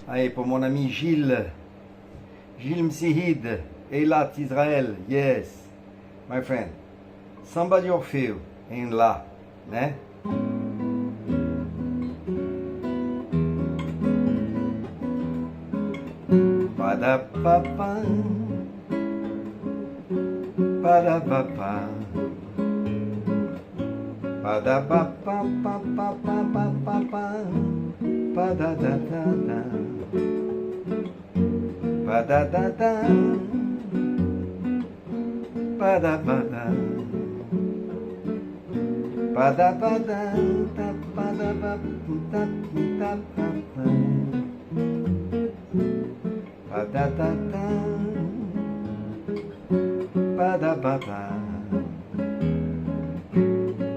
Allez, pour mon ami Gilles Msihid, Eilat Israel, yes, my friend. Somebody you feel in La, né? Ba-da-ba-ba, ba-da-ba-ba, ba-da-ba-ba-ba-ba-ba-ba-ba, ba-da-da-da-da, ba-da-da-da, ba-da-ba-da, ba-da-ba-da, ba-da-ba-da-da-da-da. Ba-da-da-da, ba-da-ba-ba,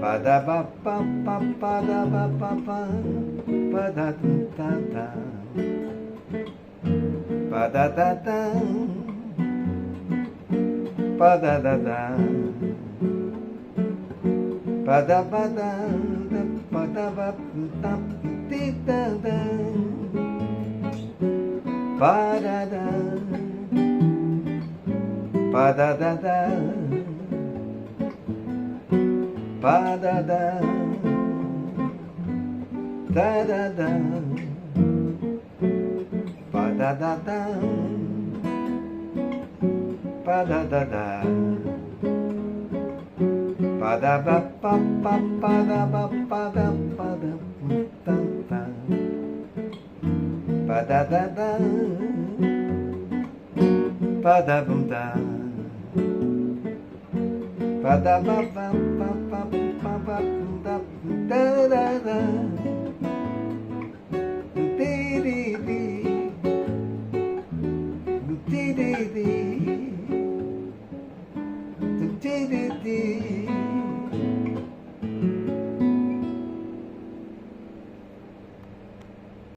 ba-da-ba-ba-ba-ba-da-ba-ba-ba, ba-da-da-da-da, ba-da-da-da, ba-da-da-da, ba-da-ba-da, ba-da-ba-da-da-da-da. Ba-da-da, ba-da-da-da, ba-da-da, da-da-da, ba-da-da-da, ba-da-da-da, ba-da-ba-ba-ba-ba-da-ba-ba-da-ba-da-da-da. Ba-da-da-da, ba-da-bum-da, ba-da-ba-ba-ba-ba-ba-da-da-da, dee-dee-dee, dee-dee-dee, dee-dee-dee.